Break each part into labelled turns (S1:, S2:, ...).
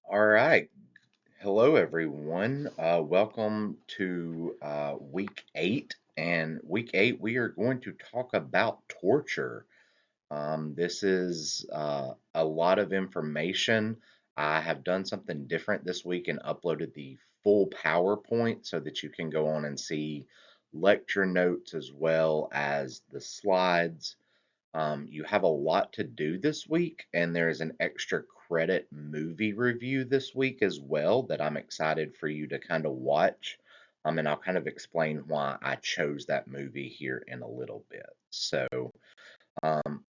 S1: All right. Hello, everyone. Welcome to week eight. And week eight, we are going to talk about torture. This is a lot of information. I have done something different this week and uploaded the full PowerPoint so that you can go on and see lecture notes as well as the slides. You have a lot to do this week, and there's an extra credit movie review this week as well that I'm excited for you to kind of watch. And I'll kind of explain why I chose that movie here in a little bit. So,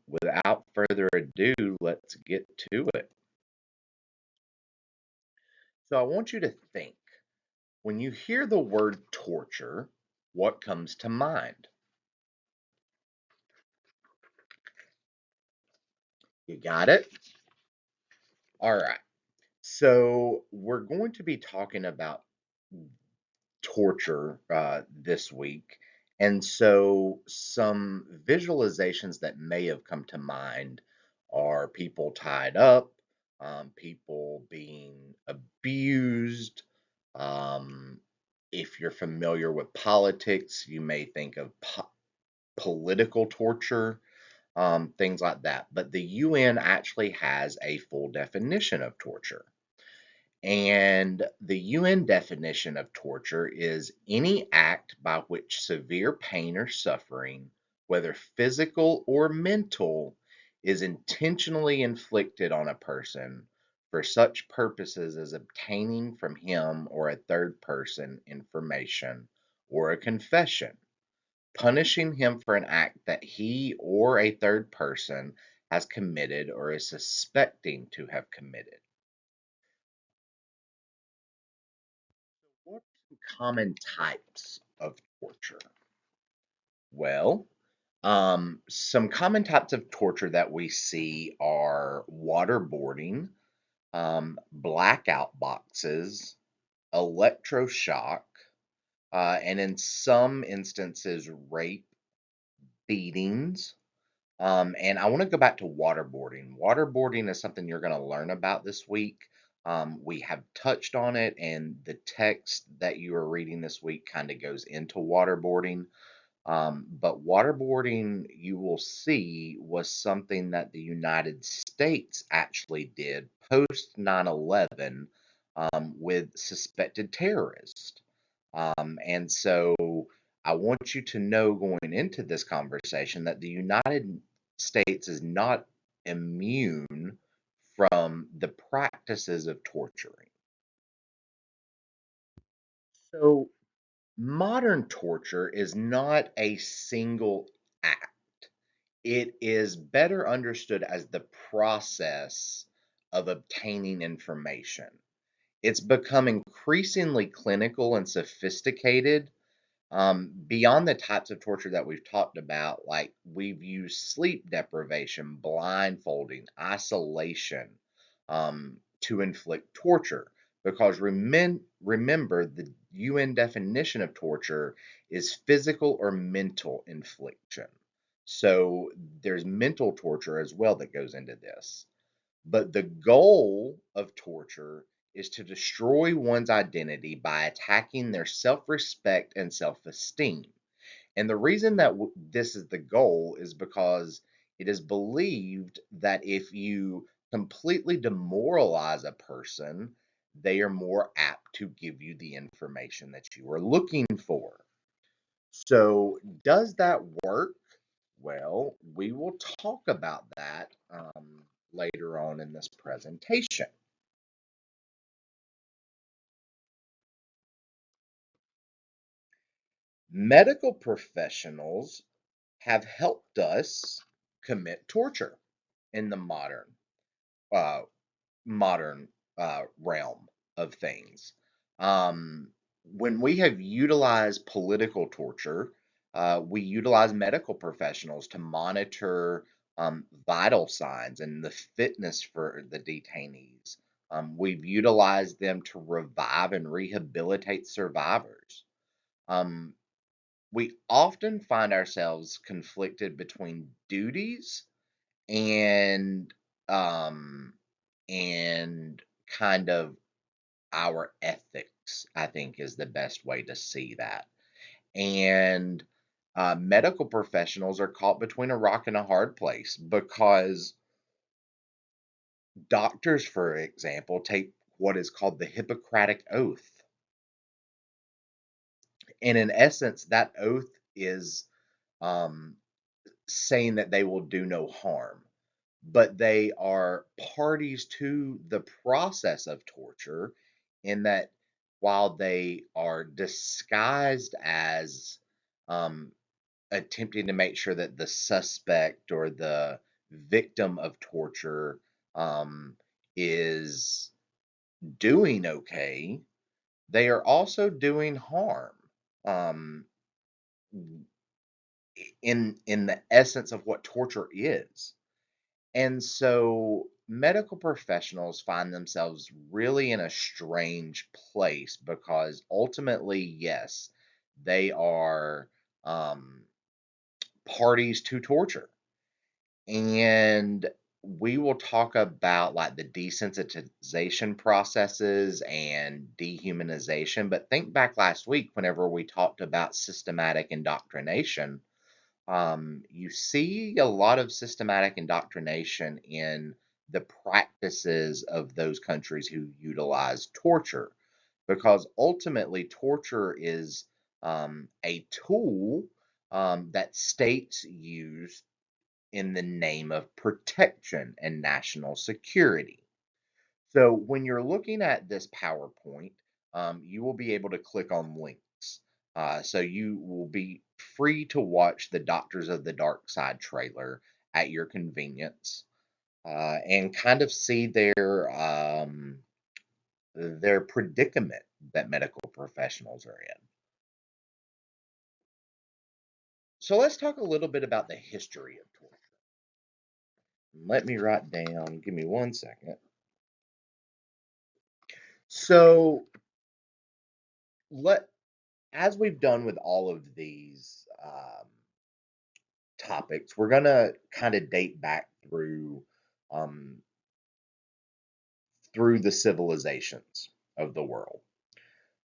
S1: without further ado, let's get to it. So, I want you to think when you hear the word torture, what comes to mind? You got it? All right. So, we're going to be talking about torture this week. And so, some visualizations that may have come to mind are people tied up, people being abused. Um, if you're familiar with politics, you may think of political torture, things like that. But the UN actually has a full definition of torture. And the UN definition of torture is any act by which severe pain or suffering, whether physical or mental, is intentionally inflicted on a person for such purposes as obtaining from him or a third person information or a confession, punishing him for an act that he or a third person has committed or is suspecting to have committed. What are some common types of torture? Well, some common types of torture that we see are waterboarding, blackout boxes, electroshock, and in some instances, rape, beatings. And I want to go back to waterboarding. Waterboarding is something you're going to learn about this week. We have touched on it, and the text that you are reading this week kind of goes into waterboarding. But waterboarding, you will see, was something that the United States actually did post 9/11 with suspected terrorists. And so I want you to know going into this conversation that the United States is not immune from the practices of torturing. So, modern torture is not a single act. It is better understood as the process of obtaining information. It's become increasingly clinical and sophisticated. Beyond the types of torture that we've talked about, like we've used sleep deprivation, blindfolding, isolation to inflict torture. Because remember, the UN definition of torture is physical or mental infliction. So there's mental torture as well that goes into this. But the goal of torture is to destroy one's identity by attacking their self respect and self esteem. And the reason that this is the goal is because it is believed that if you completely demoralize a person, they are more apt to give you the information that you are looking for. So, does that work? Well, we will talk about that later on in this presentation. Medical professionals have helped us commit torture in the uh, modern realm of things. When we have utilized political torture, we utilize medical professionals to monitor vital signs and the fitness for the detainees. We've utilized them to revive and rehabilitate survivors. Um, we often find ourselves conflicted between duties and um, and kind of our ethics, I think, is the best way to see that. And medical professionals are caught between a rock and a hard place because doctors, for example, take what is called the Hippocratic Oath. And in essence, that oath is um, saying that they will do no harm, but they are parties to the process of torture in that while they are disguised as um, attempting to make sure that the suspect or the victim of torture is doing okay, they are also doing harm um, in the essence of what torture is. And so medical professionals find themselves really in a strange place because ultimately, yes, they are parties to torture. And we will talk about like the desensitization processes and dehumanization. But think back last week whenever we talked about systematic indoctrination. You see a lot of systematic indoctrination in the practices of those countries who utilize torture, because ultimately torture is a tool that states use in the name of protection and national security. So when you're looking at this PowerPoint, you will be able to click on links. So you will be free to watch the Doctors of the Dark Side trailer at your convenience and kind of see their predicament that medical professionals are in. So let's talk a little bit about the history of torture. Let me write down, give me 1 second. So let as we've done with all of these topics, we're gonna kind of date back um, through the civilizations of the world.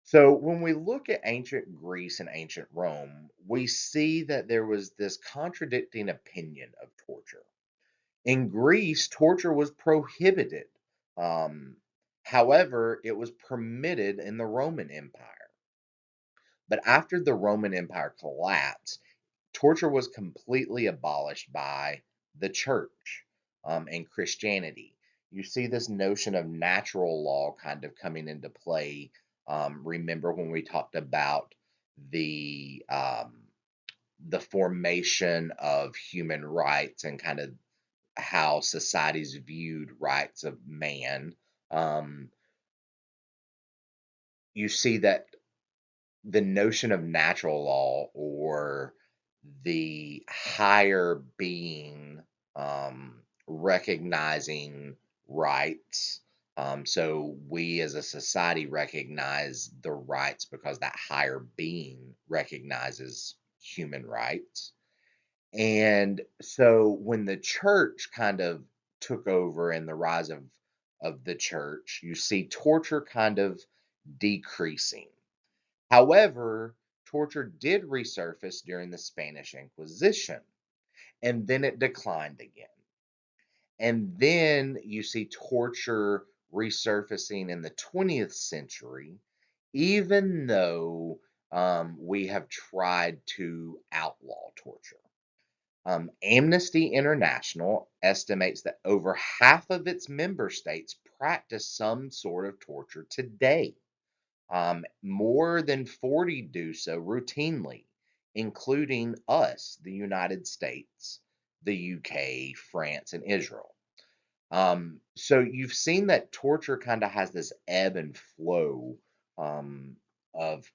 S1: So when we look at ancient Greece and ancient Rome, we see that there was this contradicting opinion of torture. In Greece, torture was prohibited. Um, However, it was permitted in the Roman Empire. But after the Roman Empire collapsed, torture was completely abolished by the church and Christianity. You see this notion of natural law kind of coming into play. Remember when we talked about the um, the formation of human rights and kind of how societies viewed rights of man? Um, you see that the notion of natural law or the higher being recognizing rights. So we as a society recognize the rights because that higher being recognizes human rights. And so when the church kind of took over and the rise of the church, you see torture kind of decreasing. However, torture did resurface during the Spanish Inquisition, and then it declined again. And then you see torture resurfacing in the 20th century, even though we have tried to outlaw torture. Amnesty International estimates that over half of its member states practice some sort of torture today. More than 40 do so routinely, including us, the United States, the UK, France, and Israel. So you've seen that torture kind of has this ebb and flow of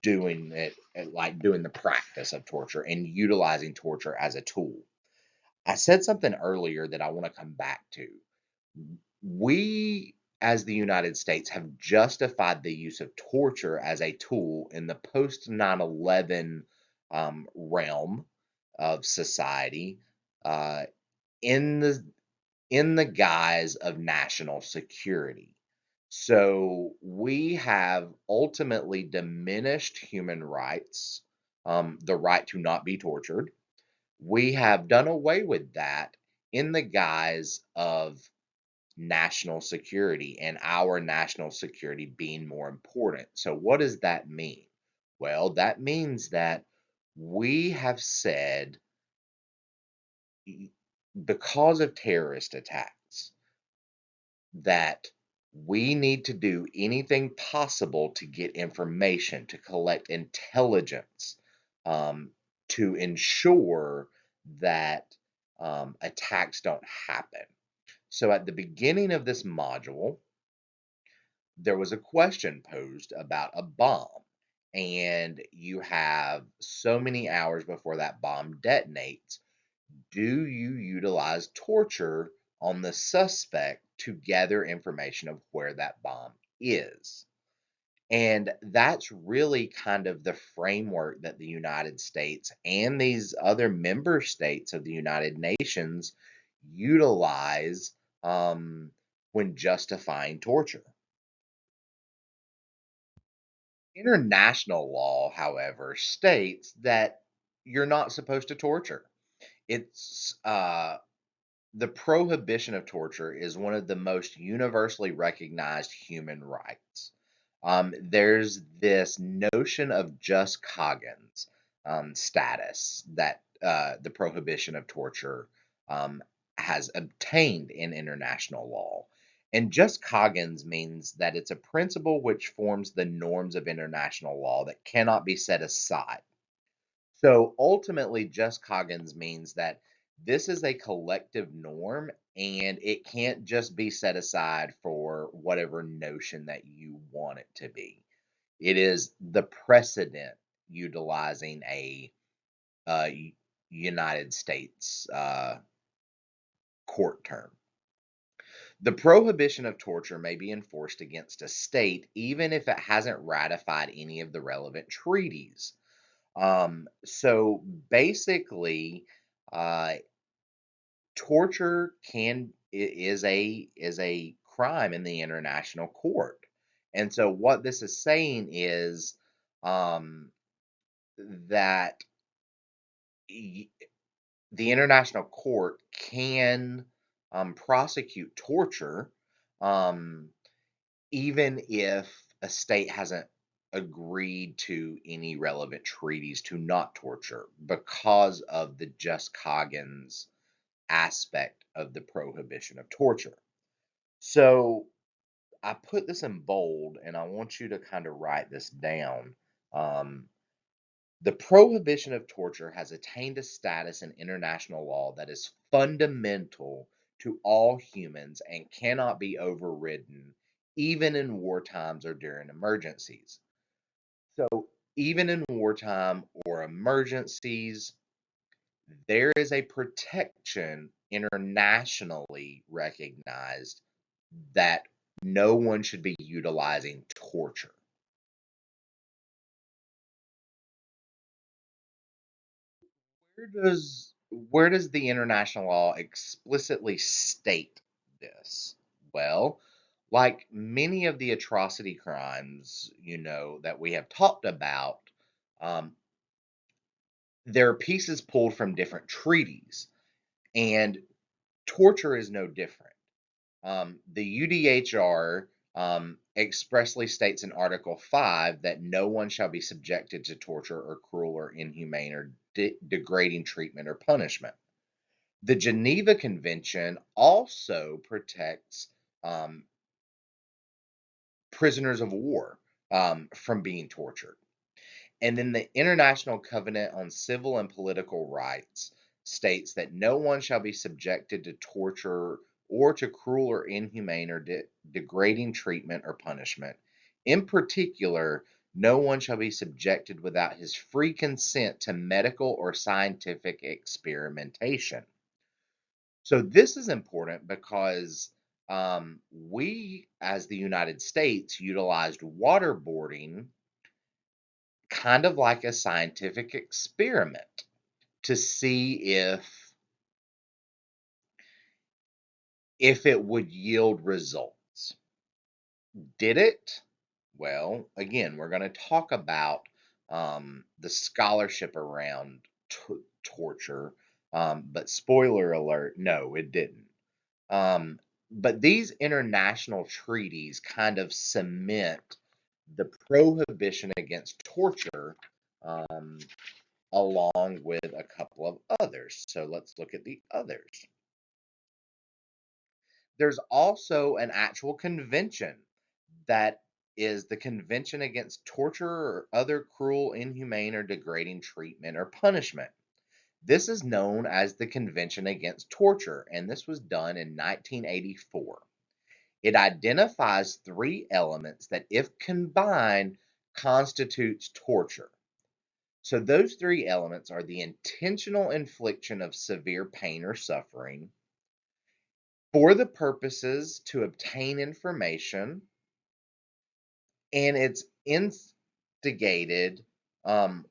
S1: doing it, like doing the practice of torture and utilizing torture as a tool. I said something earlier that I want to come back to. We, as the United States, have justified the use of torture as a tool in the post 9/11 realm of society uh, in the guise of national security. So we have ultimately diminished human rights, the right to not be tortured. We have done away with that in the guise of national security and our national security being more important. So, what does that mean? Well, that means that we have said because of terrorist attacks that we need to do anything possible to get information, to collect intelligence, um, to ensure that attacks don't happen. So, at the beginning of this module, there was a question posed about a bomb, and you have so many hours before that bomb detonates. Do you utilize torture on the suspect to gather information of where that bomb is? And that's really kind of the framework that the United States and these other member states of the United Nations utilize when justifying torture. International law, however, states that you're not supposed to torture. It's the prohibition of torture is one of the most universally recognized human rights. There's this notion of just cogons status that the prohibition of torture um, has obtained in international law. And just cogons means that it's a principle which forms the norms of international law that cannot be set aside. So ultimately, just cogons means that this is a collective norm and it can't just be set aside for whatever notion that you want it to be. It is the precedent utilizing a United States court term. The prohibition of torture may be enforced against a state even if it hasn't ratified any of the relevant treaties. So basically, uh, torture is a crime in the international court, and so what this is saying is um, that y- the international court can prosecute torture, um, even if a state hasn't agreed to any relevant treaties to not torture because of the just cogons aspect of the prohibition of torture. So I put this in bold and I want you to kind of write this down. Um, the prohibition of torture has attained a status in international law that is fundamental to all humans and cannot be overridden, even in war times or during emergencies. So, even in wartime or emergencies, there is a protection internationally recognized that no one should be utilizing torture. Where does the international law explicitly state this? Well, like many of the atrocity crimes, that we have talked about, um, there are pieces pulled from different treaties, and torture is no different. The UDHR expressly states in Article 5 that no one shall be subjected to torture or cruel or inhumane or degrading treatment or punishment. The Geneva Convention also protects um, prisoners of war from being tortured. And then the International Covenant on Civil and Political Rights states that no one shall be subjected to torture or to cruel or inhumane or degrading treatment or punishment. In particular, no one shall be subjected without his free consent to medical or scientific experimentation. So, this is important because we, as the United States, utilized waterboarding kind of like a scientific experiment to see if it would yield results. Did it? Well, again, we're going to talk about the scholarship around torture, but spoiler alert, no, it didn't. Um, but these international treaties kind of cement the prohibition against torture, um, along with a couple of others. So let's look at the others. There's also an actual convention that is the Convention Against Torture or Other Cruel, Inhumane, or Degrading Treatment or Punishment. This is known as the Convention Against Torture, and this was done in 1984. It identifies three elements that, if combined, constitutes torture. So those three elements are the intentional infliction of severe pain or suffering for the purposes to obtain information, and it's instigated um,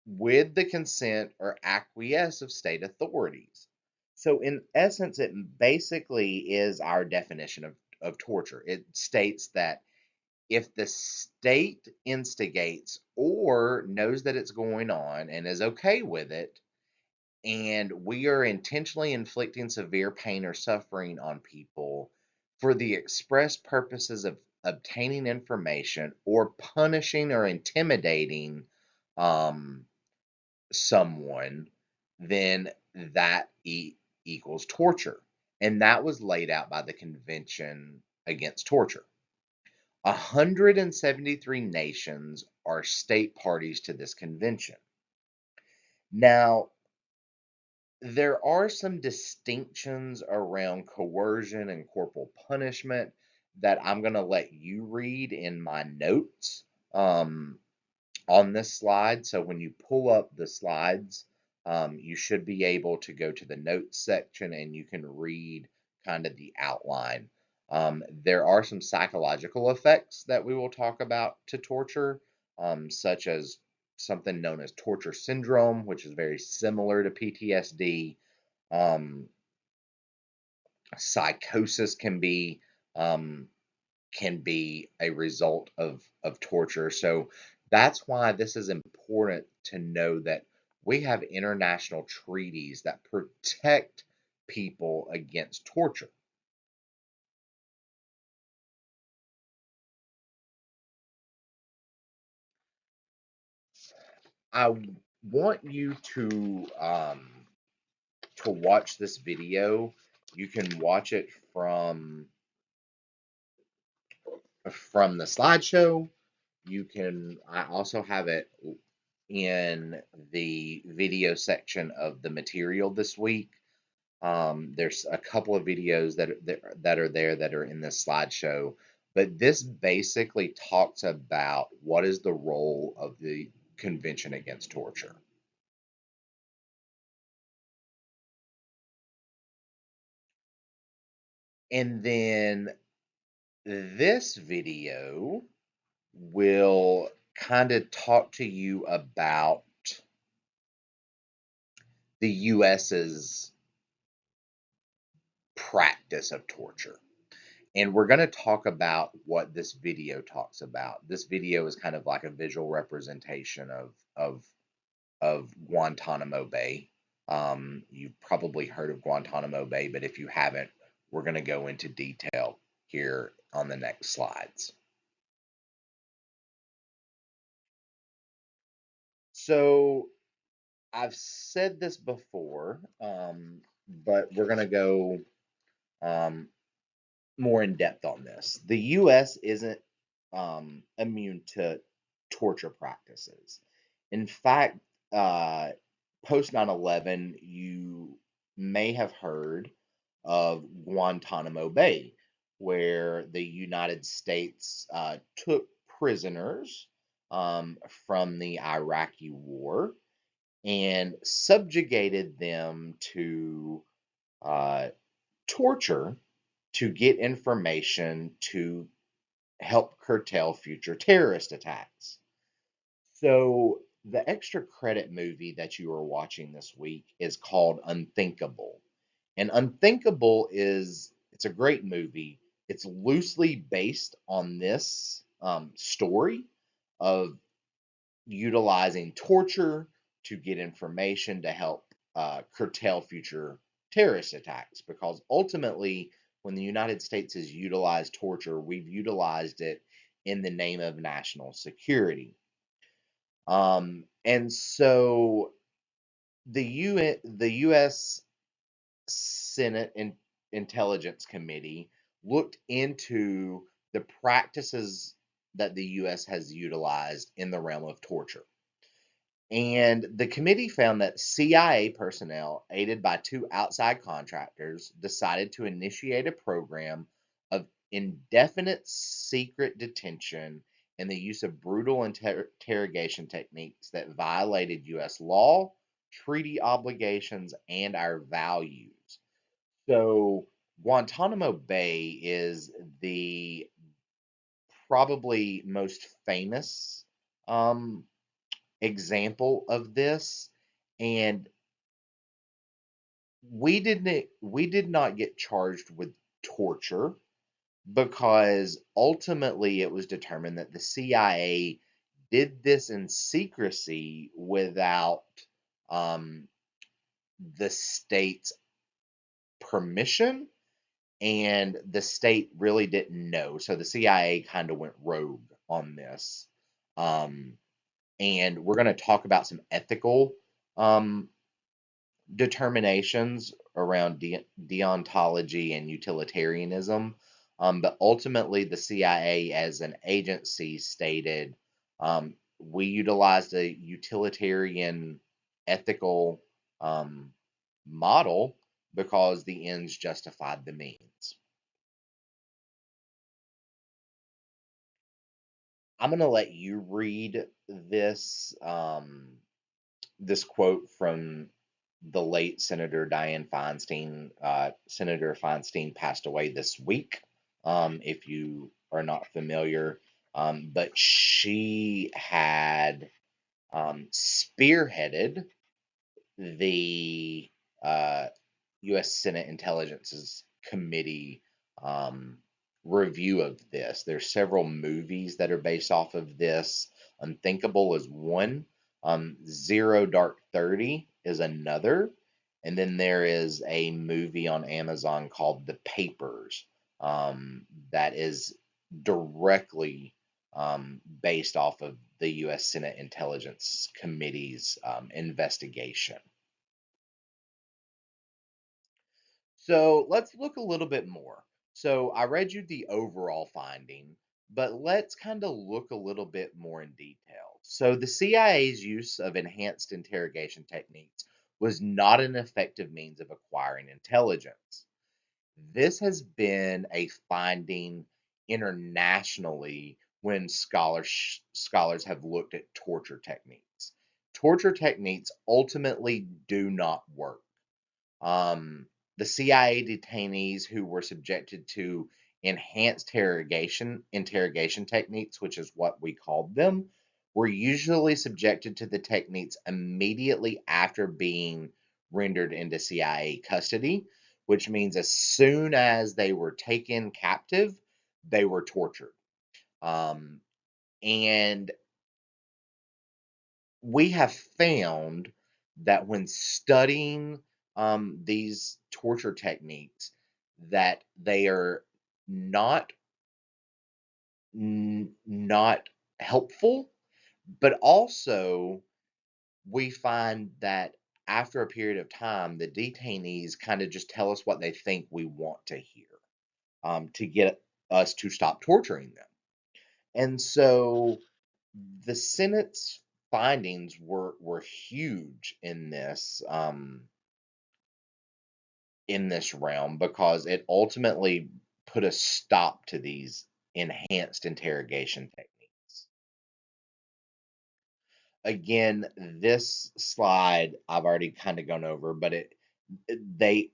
S1: with the consent or acquiesce of state authorities. So, in essence, it basically is our definition of torture. It states that if the state instigates or knows that it's going on and is okay with it, and we are intentionally inflicting severe pain or suffering on people for the express purposes of obtaining information or punishing or intimidating um, someone, then that equals torture. And that was laid out by the Convention Against Torture. 173 nations are state parties to this convention. Now, there are some distinctions around coercion and corporal punishment that I'm going to let you read in my notes on this slide. So when you pull up the slides, you should be able to go to the notes section and you can read kind of the outline. There are some psychological effects that we will talk about to torture, such as something known as torture syndrome, which is very similar to PTSD. Um, Psychosis um, can be a result of torture. So that's why this is important to know that we have international treaties that protect people against torture. I want you to watch this video. You can watch it from the slideshow. I also have it in the video section of the material this week. There's a couple of videos that are there that are in this slideshow, but this basically talks about what is the role of the Convention Against Torture. And then this video will kind of talk to you about the US's practice of torture. And we're going to talk about what this video talks about. This video is kind of like a visual representation of Guantanamo Bay. You've probably heard of Guantanamo Bay, but if you haven't, we're going to go into detail here on the next slides. So I've said this before, but we're going to go um, more in depth on this. The U.S. isn't immune to torture practices. In fact, uh, post 9/11, you may have heard of Guantanamo Bay, where the United States took prisoners from the Iraqi war and subjugated them to uh, torture to get information to help curtail future terrorist attacks. So, the extra credit movie that you are watching this week is called Unthinkable. And Unthinkable it's a great movie, it's loosely based on this story of utilizing torture to get information to help curtail future terrorist attacks. Because ultimately, when the United States has utilized torture, we've utilized it in the name of national security. And so the U.S. Senate Intelligence Committee looked into the practices that the U.S. has utilized in the realm of torture. And the committee found that CIA personnel, aided by two outside contractors, decided to initiate a program of indefinite secret detention and the use of brutal interrogation techniques that violated U.S. law, treaty obligations, and our values. So, Guantanamo Bay is the probably most famous um, example of this, and we did not get charged with torture because ultimately it was determined that the CIA did this in secrecy without um, the state's permission, and the state really didn't know. So the CIA kind of went rogue on this. Um, and we're going to talk about some ethical um, determinations around deontology and utilitarianism. But ultimately, the CIA as an agency stated we utilized a utilitarian ethical um, model because the ends justified the means. I'm going to let you read this quote from the late Senator Dianne Feinstein. Senator Feinstein passed away this week, if you are not familiar. But she had spearheaded the U.S. Senate Intelligence Committee um, review of this. There's several movies that are based off of this. Unthinkable is one. Zero Dark 30 is another. And then there is a movie on Amazon called The Papers that is directly based off of the U.S. Senate Intelligence Committee's investigation. So let's look a little bit more. So I read you the overall finding, but let's kind of look a little bit more in detail. So the CIA's use of enhanced interrogation techniques was not an effective means of acquiring intelligence. This has been a finding internationally when scholars have looked at torture techniques. Torture techniques ultimately do not work. The CIA detainees who were subjected to enhanced interrogation techniques, which is what we called them, were usually subjected to the techniques immediately after being rendered into CIA custody, which means as soon as they were taken captive, they were tortured. Um, and we have found that when studying these torture techniques, that they are not not helpful, but also we find that after a period of time, the detainees kind of just tell us what they think we want to hear to get us to stop torturing them. And so the Senate's findings were huge in this realm because it ultimately put a stop to these enhanced interrogation techniques. Again, this slide I've already kind of gone over, but they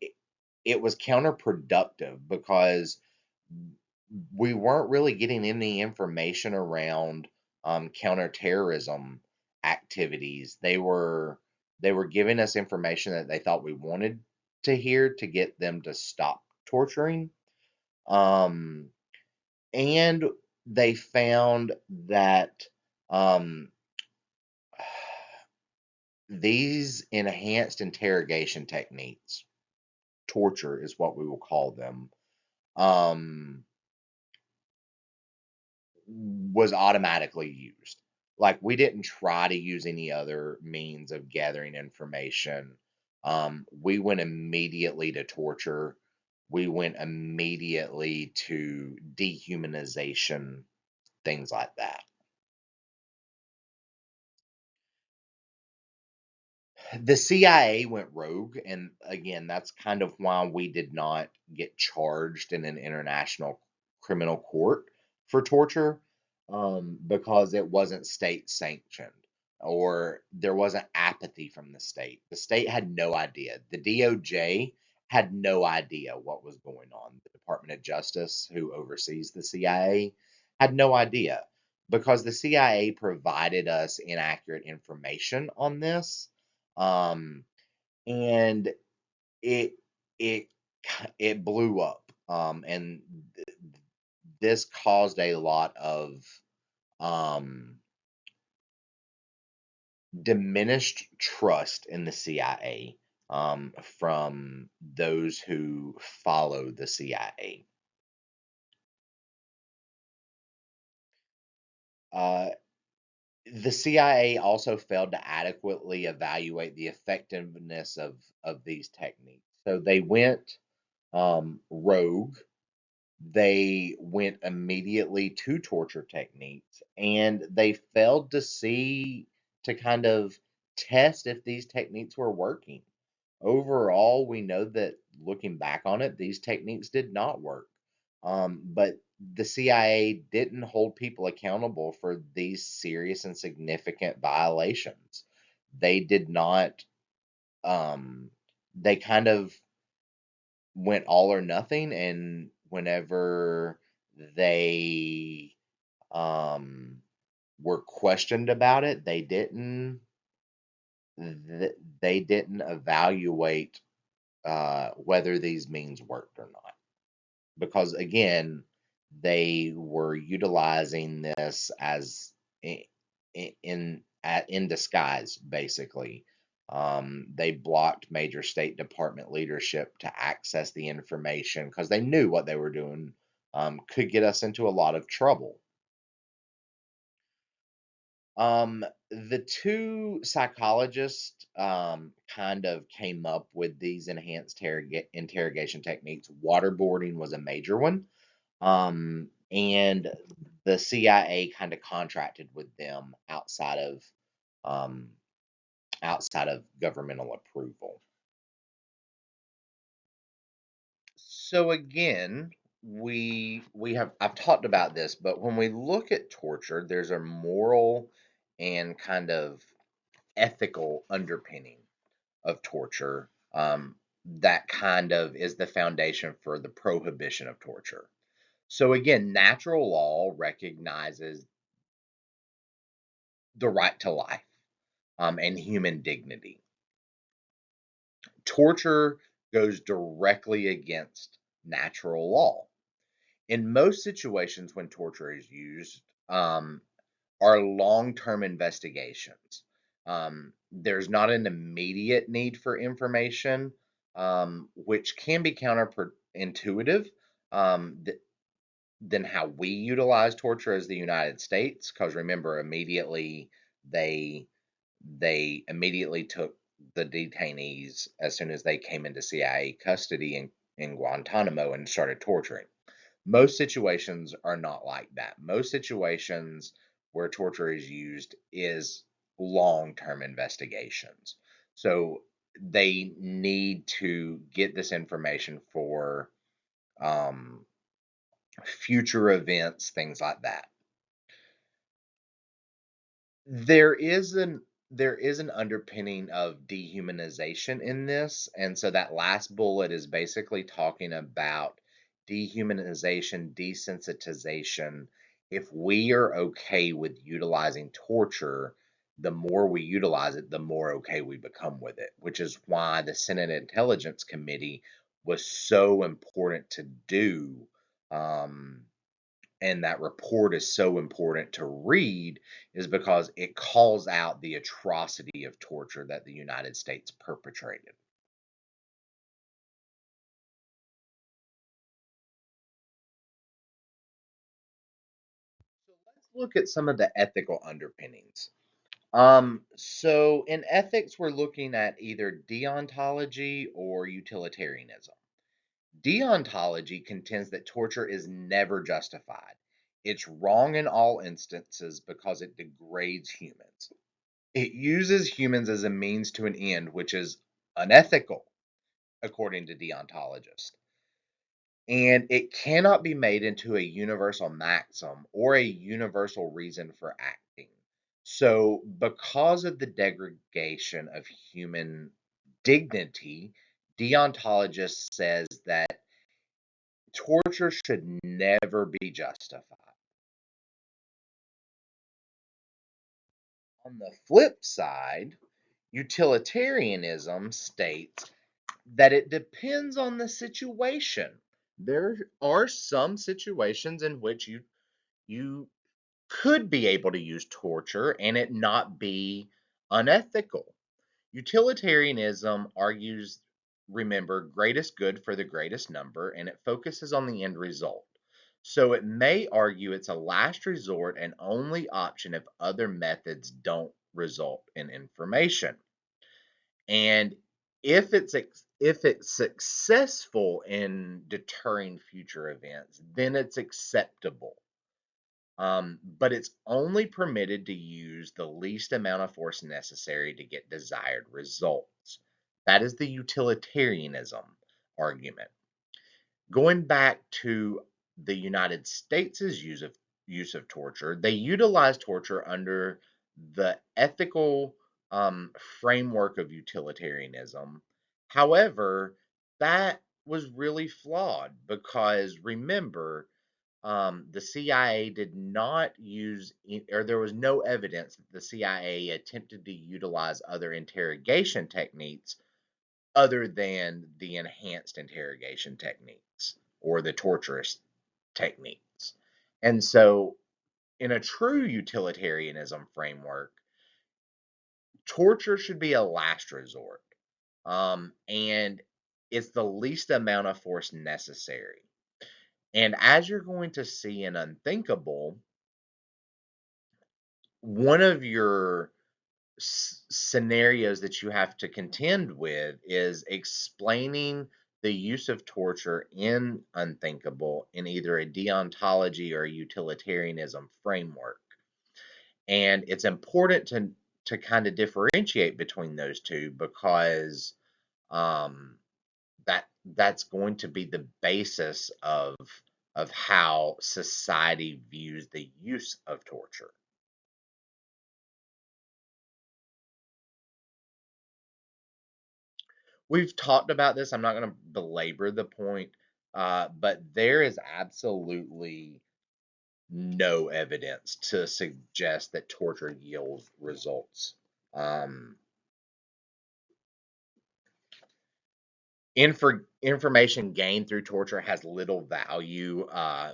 S1: it was counterproductive because we weren't really getting any information around counterterrorism activities. They were giving us information that they thought we wanted to hear to get them to stop torturing. Um, and they found that um, these enhanced interrogation techniques, torture is what we will call them, um, was automatically used. Like we didn't try to use any other means of gathering information. We went immediately to torture. We went immediately to dehumanization, things like that. The CIA went rogue, and again, that's kind of why we did not get charged in an international criminal court for torture, because it wasn't state sanctioned or there wasn't apathy from the state. The state had no idea. The DOJ had no idea what was going on. The Department of Justice, who oversees the CIA, had no idea because the CIA provided us inaccurate information on this, um, and it it it blew up, and this caused a lot of um, diminished trust in the CIA, from those who follow the CIA. Uh, the CIA also failed to adequately evaluate the effectiveness of these techniques. So they went rogue. They went immediately to torture techniques, and they failed to kind of test if these techniques were working. Overall, we know that looking back on it, these techniques did not work. But the CIA didn't hold people accountable for these serious and significant violations. They did not, um, they kind of went all or nothing, and whenever they um were questioned about it, they didn't evaluate whether these means worked or not, because again, they were utilizing this as in disguise, basically. They blocked major State Department leadership to access the information because they knew what they were doing could get us into a lot of trouble. The two psychologists kind of came up with these enhanced interrogation techniques. Waterboarding was a major one, and the CIA kind of contracted with them um, outside of governmental approval. So again, we have I've talked about this, but when we look at torture, there's a moral and kind of ethical underpinning of torture, that kind of is the foundation for the prohibition of torture. So again, natural law recognizes the right to life, and human dignity. Torture goes directly against natural law. In most situations when torture is used, are long-term investigations. There's not an immediate need for information, which can be counterintuitive, than how we utilize torture as the United States. Because remember, immediately they they immediately took the detainees as soon as they came into CIA custody in Guantanamo and started torturing. Most situations are not like that. Most situations where torture is used is long-term investigations. So they need to get this information for um, future events, things like that. There is an underpinning of dehumanization in this, and so that last bullet is basically talking about dehumanization, desensitization. If we are okay with utilizing torture, the more we utilize it, the more okay we become with it, which is why the Senate Intelligence Committee was so important to do, Um, and that report is so important to read is because it calls out the atrocity of torture that the United States perpetrated. So let's look at some of the ethical underpinnings. So in ethics, we're looking at either deontology or utilitarianism. Deontology contends that torture is never justified. It's wrong in all instances because it degrades humans. It uses humans as a means to an end, which is unethical, according to deontologists. And it cannot be made into a universal maxim or a universal reason for acting. So, because of the degradation of human dignity, deontologist says that torture should never be justified. On the flip side, utilitarianism states that it depends on the situation. There are some situations in which you could be able to use torture and it not be unethical. Utilitarianism argues, remember, greatest good for the greatest number, and it focuses on the end result. So it may argue it's a last resort and only option if other methods don't result in information. And if it's successful in deterring future events, then it's acceptable. But it's only permitted to use the least amount of force necessary to get desired results. That is the utilitarianism argument. Going back to the United States' use of torture, they utilize torture under the ethical framework of utilitarianism. However, that was really flawed because remember, the CIA did not use, or there was no evidence that the CIA attempted to utilize other interrogation techniques other than the enhanced interrogation techniques or the torturous techniques. And so, in a true utilitarianism framework, torture should be a last resort. And it's the least amount of force necessary. And as you're going to see in Unthinkable, one of your scenarios that you have to contend with is explaining the use of torture in Unthinkable in either a deontology or a utilitarianism framework. And it's important to kind of differentiate between those two because um, that's going to be the basis of how society views the use of torture. We've talked about this. I'm not going to belabor the point, but there is absolutely no evidence to suggest that torture yields results. Um, information gained through torture has little value.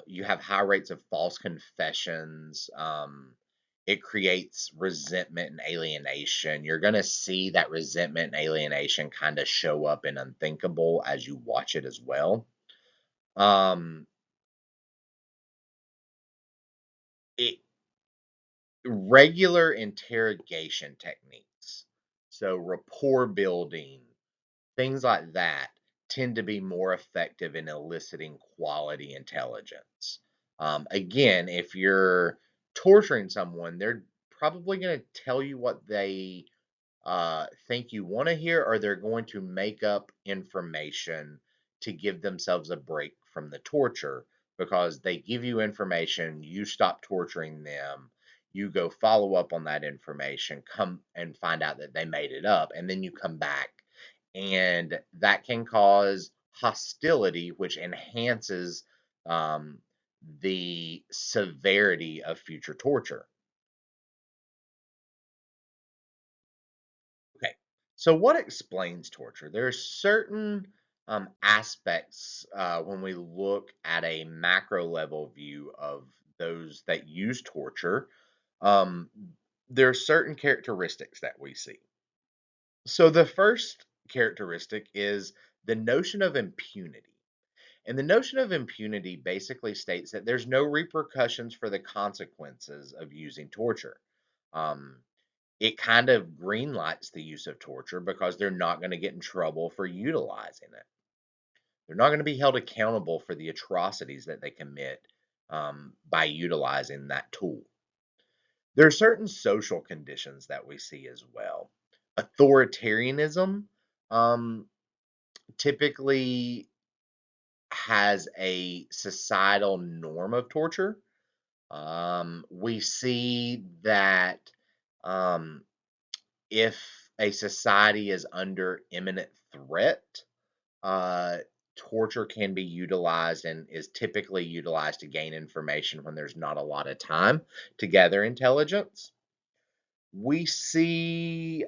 S1: You have high rates of false confessions. It creates resentment and alienation. You're going to see that resentment and alienation kind of show up in Unthinkable as you watch it as well. Um, it, regular interrogation techniques, so rapport building, things like that, tend to be more effective in eliciting quality intelligence. Again, if you're torturing someone, they're probably going to tell you what they think you want to hear, or they're going to make up information to give themselves a break from the torture because they give you information, you stop torturing them, you go follow up on that information, come and find out that they made it up, and then you come back. And that can cause hostility, which enhances um, the severity of future torture. Okay. So what explains torture? There are certain aspects when we look at a macro level view of those that use torture. Um, there are certain characteristics that we see. So the first characteristic is the notion of impunity. And the notion of impunity basically states that there's no repercussions for the consequences of using torture. Um, it kind of greenlights the use of torture because they're not going to get in trouble for utilizing it. They're not going to be held accountable for the atrocities that they commit by utilizing that tool. There are certain social conditions that we see as well. Authoritarianism um, typically has a societal norm of torture. We see that um, if a society is under imminent threat, uh, torture can be utilized and is typically utilized to gain information when there's not a lot of time to gather intelligence. We see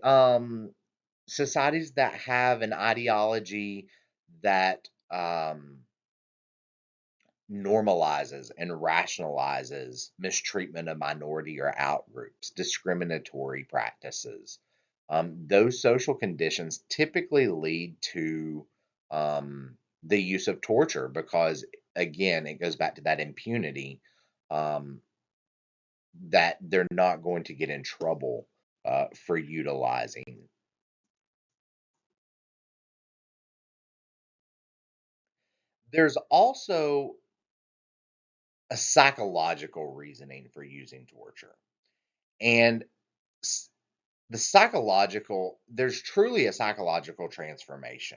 S1: societies that have an ideology that normalizes and rationalizes mistreatment of minority or outgroups, discriminatory practices. Those social conditions typically lead to the use of torture because, again, it goes back to that impunity um, that they're not going to get in trouble for utilizing. There's also a psychological reasoning for using torture. And the psychological there's truly a psychological transformation,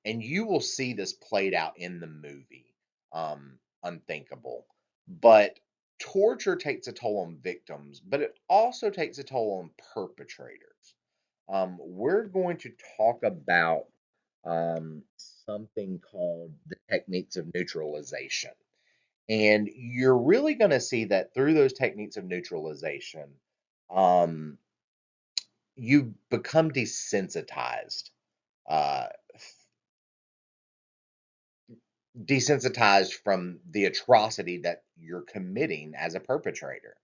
S1: and you will see this played out in the movie Unthinkable. But torture takes a toll on victims, but it also takes a toll on perpetrators. We're going to talk about something called the techniques of neutralization, and you're really going to see that through those techniques of neutralization um, you become desensitized, uh, desensitized from the atrocity that you're committing as a perpetrator.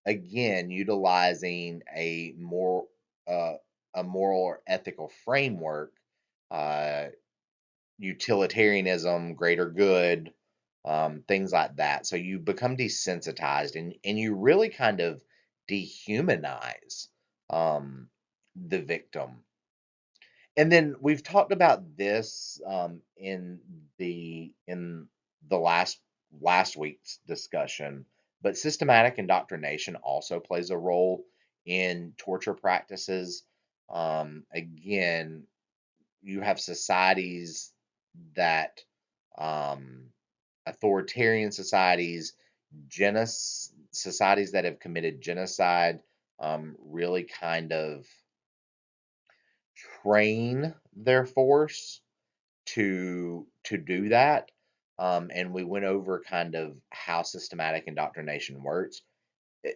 S1: Again, utilizing uh, a moral or ethical framework, uh, utilitarianism, greater good, things like that. So you become desensitized, and you really kind of dehumanize um, the victim. And then we've talked about this in the last week's discussion, but systematic indoctrination also plays a role in torture practices. Again, you have societies that um, authoritarian societies, societies that have committed genocide, really kind of train their force to do that. And we went over kind of how systematic indoctrination works.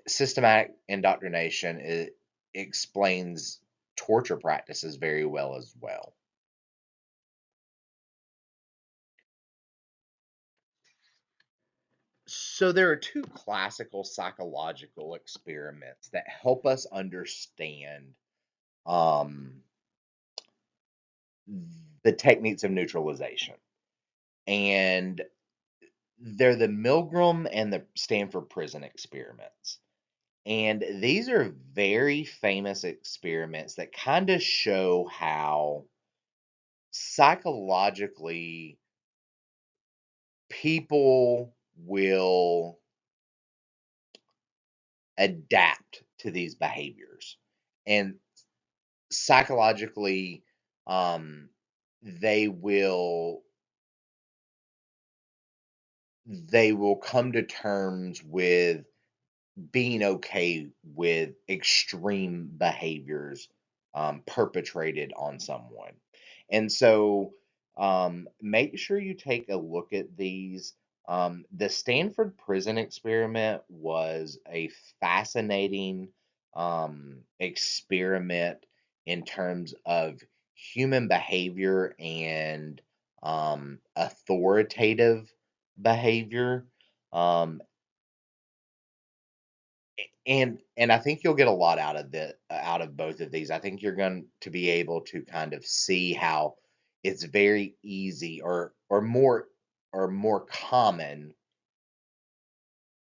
S1: Systematic indoctrination explains torture practices very well as well. So there are two classical psychological experiments that help us understand um, the techniques of neutralization, and they're the Milgram and the Stanford Prison experiments. And these are very famous experiments that kind of show how psychologically people will adapt to these behaviors. And psychologically, um, they will they will come to terms with being okay with extreme behaviors perpetrated on someone. And so make sure you take a look at these. The Stanford prison experiment was a fascinating experiment in terms of human behavior and authoritative behavior. Um, and I think you'll get a lot out of both of these. I think you're going to be able to kind of see how it's very easy or more common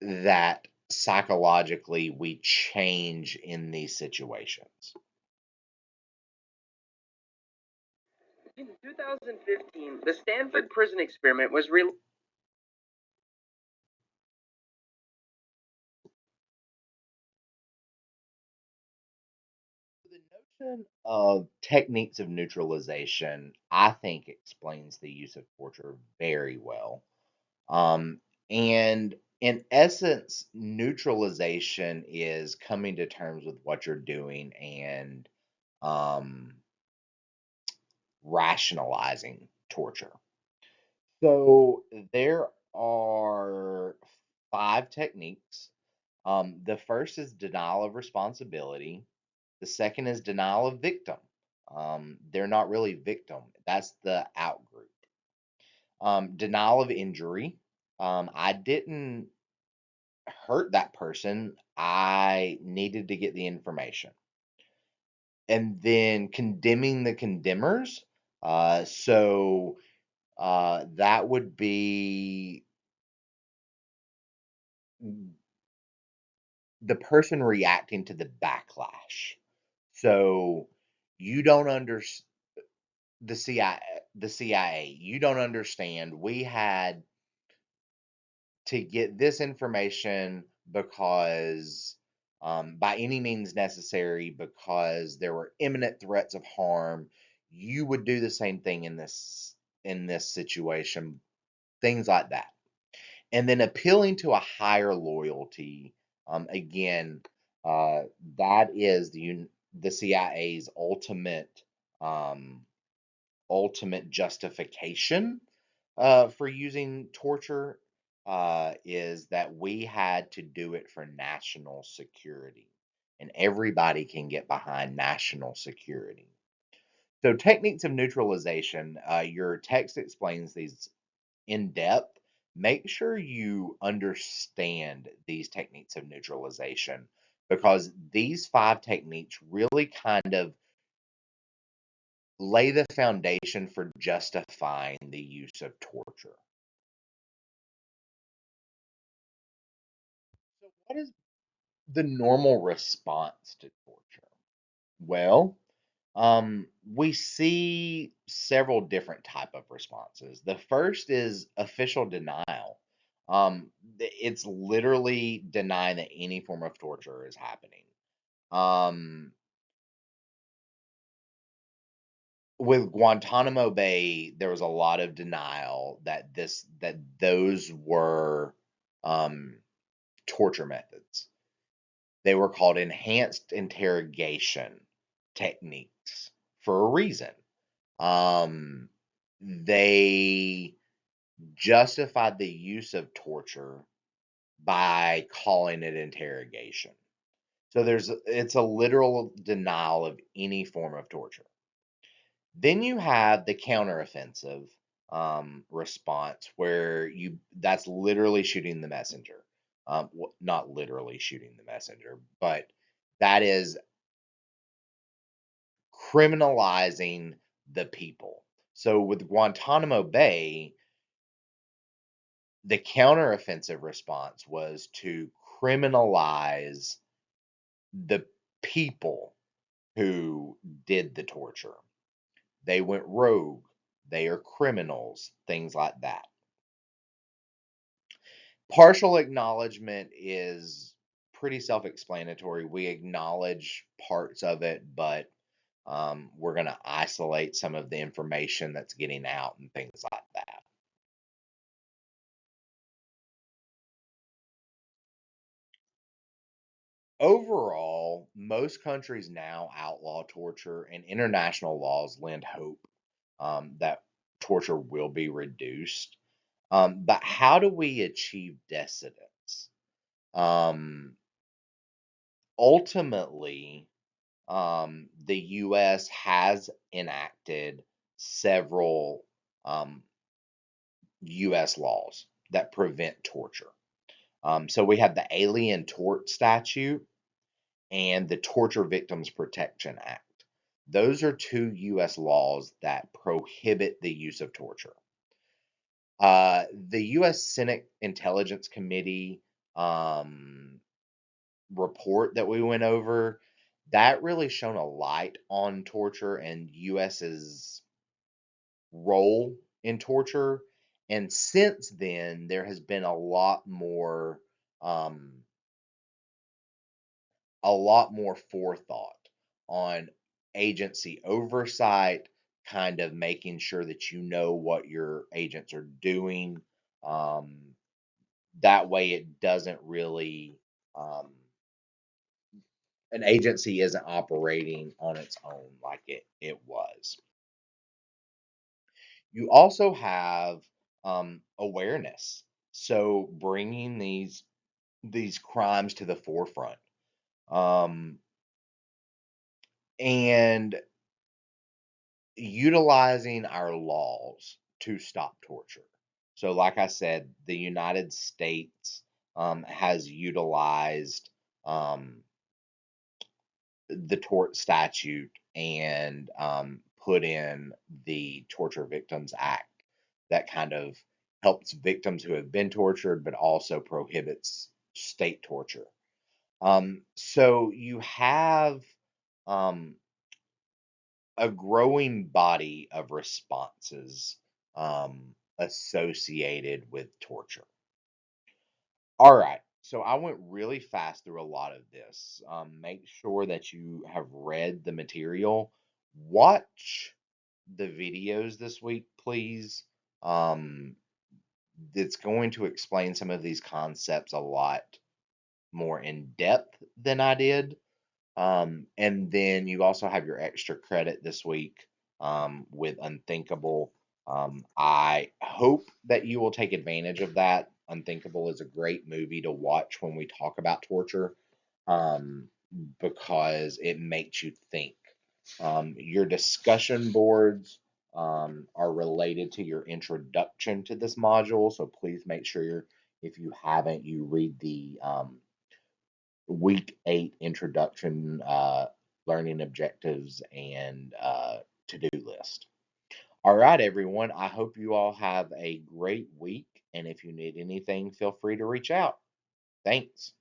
S1: that psychologically we change in these situations.
S2: In 2015, the Stanford prison experiment was re
S1: The notion of techniques of neutralization, I think, explains the use of torture very well. Um, and in essence, neutralization is coming to terms with what you're doing and um, rationalizing torture. So there are five techniques. The first is denial of responsibility. The second is denial of victim. They're not really victim. That's the outgroup. Denial of injury. I didn't hurt that person. I needed to get the information. And then condemning the condemners. That would be the person reacting to the backlash. So you don't understand the CIA. You don't understand. We had to get this information because by any means necessary because there were imminent threats of harm. You would do the same thing in this situation, things like that. And then appealing to a higher loyalty. Again, uh, that is the CIA's um, ultimate justification for using torture is that we had to do it for national security, and everybody can get behind national security. So, techniques of neutralization, your text explains these in depth. Make sure you understand these techniques of neutralization because these five techniques really kind of lay the foundation for justifying the use of torture. So, what is the normal response to torture? Well, we see several different type of responses. The first is official denial. It's literally denying that any form of torture is happening. Um, with Guantanamo Bay, there was a lot of denial that those were um, torture methods. They were called enhanced interrogation techniques for a reason. Um, they justified the use of torture by calling it interrogation. So it's a literal denial of any form of torture. Then you have the counteroffensive response where you that's literally shooting the messenger. Not literally shooting the messenger, but that is criminalizing the people. So with Guantanamo Bay, the counteroffensive response was to criminalize the people who did the torture. They went rogue, they are criminals, things like that. Partial acknowledgement is pretty self explanatory. We acknowledge parts of it, but we're going to isolate some of the information that's getting out and things like that. Overall, most countries now outlaw torture, and international laws lend hope that torture will be reduced. But how do we achieve dissidence? Um, Ultimately, the US has enacted several US laws that prevent torture. So we have the Alien Tort Statute and the Torture Victims Protection Act. Those are two US laws that prohibit the use of torture. The US Senate Intelligence Committee report that we went over, that really shone a light on torture and US's role in torture. And since then, there has been um, a lot more forethought on agency oversight, kind of making sure that you know what your agents are doing. Um, that way, it doesn't really, an agency isn't operating on its own like it was. You also have awareness. So bringing these crimes to the forefront. Um, and utilizing our laws to stop torture. So, like I said, the United States has utilized the tort statute and put in the Torture Victims Act that kind of helps victims who have been tortured, but also prohibits state torture. So you have um, a growing body of responses associated with torture. All right. So I went really fast through a lot of this. Make sure that you have read the material. Watch the videos this week, please. Um, it's going to explain some of these concepts a lot more in depth than I did. And then you also have your extra credit this week with Unthinkable. I hope that you will take advantage of that. Unthinkable is a great movie to watch when we talk about torture um, because it makes you think. Your discussion boards are related to your introduction to this module, so please make sure if you haven't, you read the week 8 introduction, learning objectives, and to do list. All right, everyone. I hope you all have a great week. And if you need anything, feel free to reach out. Thanks.